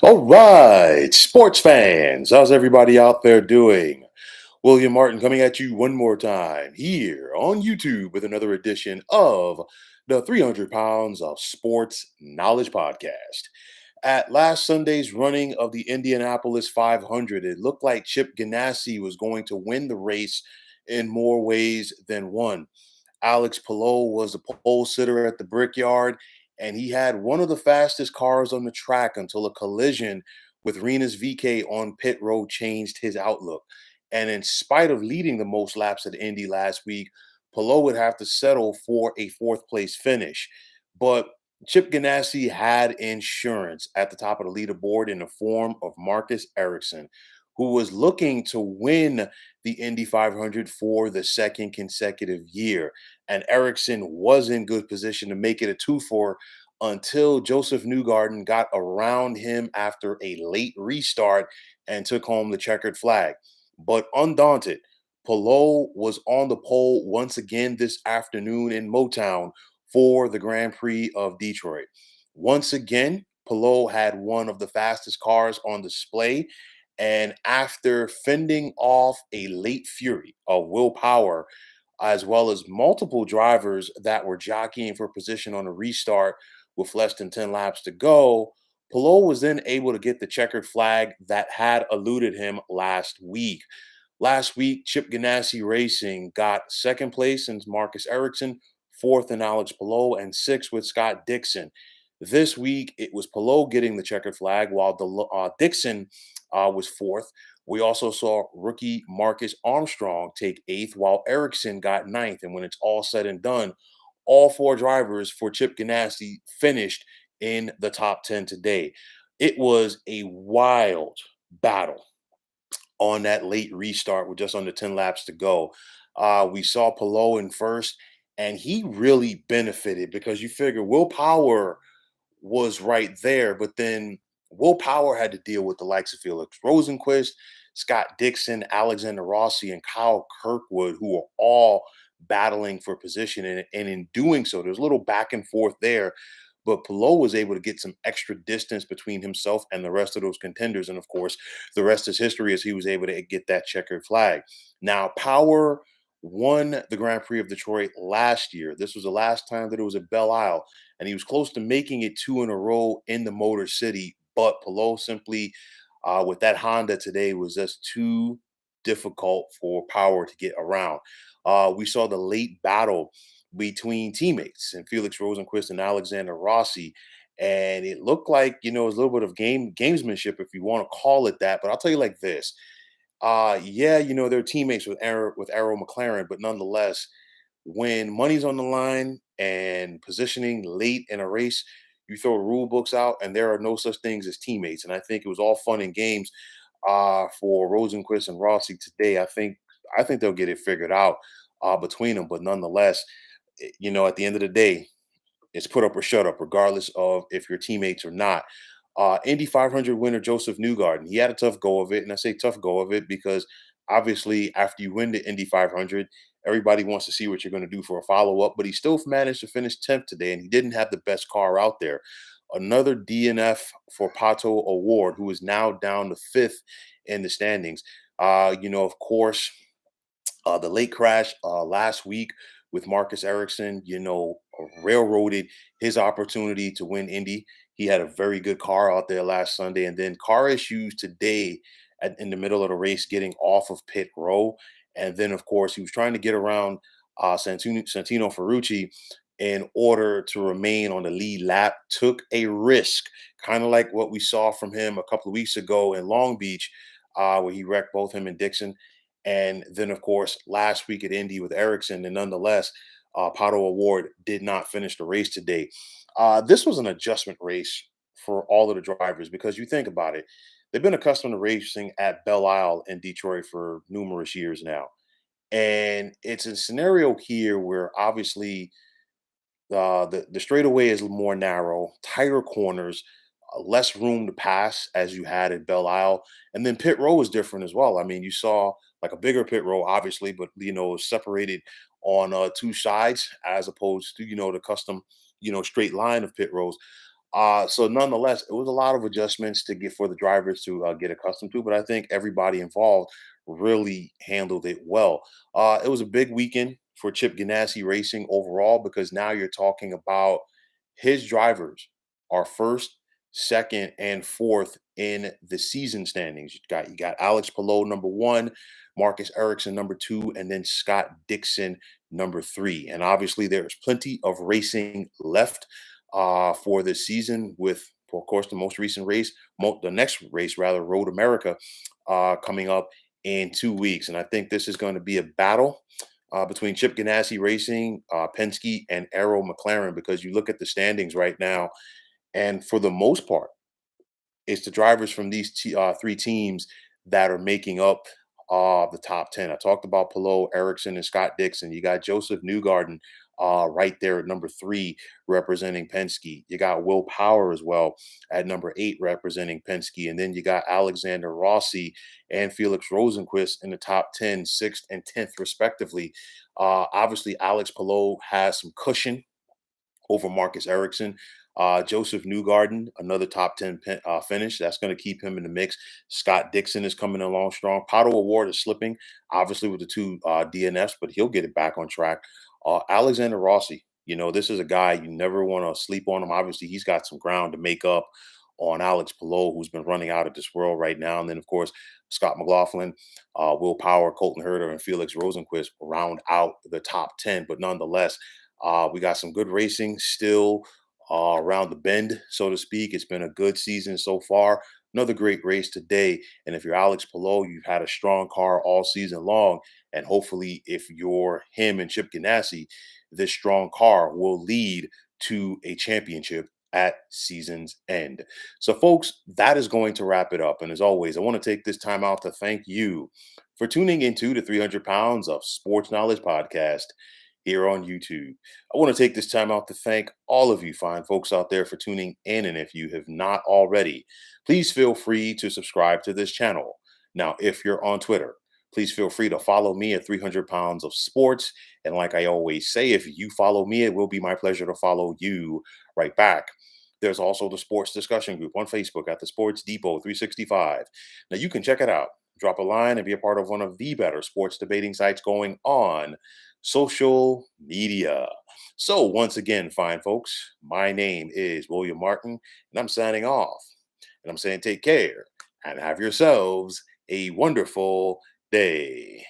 All right, sports fans, how's everybody out there doing? William Martin coming at you one more time here on YouTube with another edition of the 300 Pounds of Sports Knowledge Podcast. At last Sunday's running of the Indianapolis 500, it looked like Chip Ganassi was going to win the race in more ways than one. Alex Palou was the pole sitter at the Brickyard, and he had one of the fastest cars on the track until a collision with Renus VK on pit road changed his outlook. And in spite of leading the most laps at Indy last week, Palou would have to settle for a fourth place finish. But Chip Ganassi had insurance at the top of the leaderboard in the form of Marcus Ericsson, who was looking to win the Indy 500 for the second consecutive year. And Ericsson was in good position to make it a 2-4 until Joseph Newgarden got around him after a late restart and took home the checkered flag. But undaunted, Palou was on the pole once again this afternoon in Motown for the Grand Prix of Detroit. Once again, Palou had one of the fastest cars on display. And after fending off a late fury of Will Power, as well as multiple drivers that were jockeying for position on a restart with less than 10 laps to go, Palou was then able to get the checkered flag that had eluded him last week. Last week, Chip Ganassi Racing got second place in Marcus Ericsson, fourth in Alex Palou, and sixth with Scott Dixon. This week, it was Palou getting the checkered flag, while Dixon was fourth. We also saw rookie Marcus Armstrong take eighth, while Ericsson got ninth. And when it's all said and done, all four drivers for Chip Ganassi finished in the top 10 today. It was a wild battle on that late restart with just under 10 laps to go. We saw Palou in first, and he really benefited because you figure Will Power was right there, but then Will Power had to deal with the likes of Felix Rosenquist, Scott Dixon, Alexander Rossi, and Kyle Kirkwood, who are all battling for position. And in doing so, there's a little back and forth there. But Palou was able to get some extra distance between himself and the rest of those contenders. And of course, the rest is history as he was able to get that checkered flag. Now, Power won the Grand Prix of Detroit last year. This was the last time that it was at Belle Isle, and he was close to making it two in a row in the Motor City. But Palou simply, with that Honda today, was just too difficult for Power to get around. We saw the late battle between teammates and Felix Rosenquist and Alexander Rossi. And it looked like, it was a little bit of gamesmanship, if you want to call it that. But I'll tell you like this. Yeah, they're teammates with Arrow McLaren, but nonetheless, when money's on the line and positioning late in a race, you throw rule books out, and there are no such things as teammates. And I think it was all fun and games for Rosenquist and Rossi today. I think they'll get it figured out between them, but nonetheless, at the end of the day, it's put up or shut up, regardless of if you're teammates or not. Indy 500 winner Joseph Newgarden, he had a tough go of it, and I say tough go of it because obviously after you win the Indy 500, everybody wants to see what you're going to do for a follow up. But he still managed to finish 10th today, and he didn't have the best car out there. Another DNF for Pato Award, who is now down to fifth in the standings. Of course, the late crash last week with Marcus Ericsson, railroaded his opportunity to win Indy. He had a very good car out there last Sunday, and then car issues today in the middle of the race, getting off of pit row, and then of course he was trying to get around Santino Ferrucci in order to remain on the lead lap. Took a risk, kind of like what we saw from him a couple of weeks ago in Long Beach, where he wrecked both him and Dixon. And then, of course, last week at Indy with Ericsson, and nonetheless, Pato Award did not finish the race today. This was an adjustment race for all of the drivers because you think about it, they've been accustomed to racing at Belle Isle in Detroit for numerous years now. And it's a scenario here where obviously the straightaway is more narrow, tighter corners, less room to pass as you had at Belle Isle, and then pit row is different as well. I mean, you saw like a bigger pit row, obviously, but separated on two sides as opposed to the custom straight line of pit rows. So nonetheless, it was a lot of adjustments to get for the drivers to get accustomed to, but I think everybody involved really handled it well. It was a big weekend for Chip Ganassi Racing overall because now you're talking about his drivers are first, second, and fourth in the season standings. You got Alex Palou number one, Marcus Ericsson number two, and then Scott Dixon number three. And obviously, there's plenty of racing left for this season with, of course, the most recent race, the next race rather, Road America, coming up in 2 weeks. And I think this is going to be a battle between Chip Ganassi Racing, Penske, and Arrow McLaren because you look at the standings right now, and for the most part, it's the drivers from these three teams that are making up the top 10. I talked about Palou, Erickson, and Scott Dixon. You got Joseph Newgarden right there at number three, representing Penske. You got Will Power as well at number eight, representing Penske. And then you got Alexander Rossi and Felix Rosenquist in the top 10, sixth and 10th, respectively. Obviously, Alex Palou has some cushion over Marcus Ericsson. Joseph Newgarden, another top 10 finish. That's going to keep him in the mix. Scott Dixon is coming along strong. Pato Award is slipping, obviously, with the two DNFs, but he'll get it back on track. Alexander Rossi, this is a guy you never want to sleep on him. Obviously, he's got some ground to make up on Alex Palou, who's been running out of this world right now. And then, of course, Scott McLaughlin, Will Power, Colton Herter, and Felix Rosenquist round out the top 10. But nonetheless, we got some good racing still around the bend, so to speak. It's been a good season so far. Another great race today. And if you're Alex Palou, you've had a strong car all season long. And hopefully, if you're him and Chip Ganassi, this strong car will lead to a championship at season's end. So, folks, that is going to wrap it up. And as always, I want to take this time out to thank you for tuning into the 300 Pounds of Sports Knowledge podcast here on YouTube. I want to take this time out to thank all of you fine folks out there for tuning in. And if you have not already, please feel free to subscribe to this channel. Now, if you're on Twitter, please feel free to follow me at 300 Pounds of Sports. And like I always say, if you follow me, it will be my pleasure to follow you right back. There's also the sports discussion group on Facebook at the Sports Depot 365. Now, you can check it out. Drop a line and be a part of one of the better sports debating sites going on social media. So, once again, fine folks, my name is William Martin, and I'm signing off. And I'm saying take care and have yourselves a wonderful day.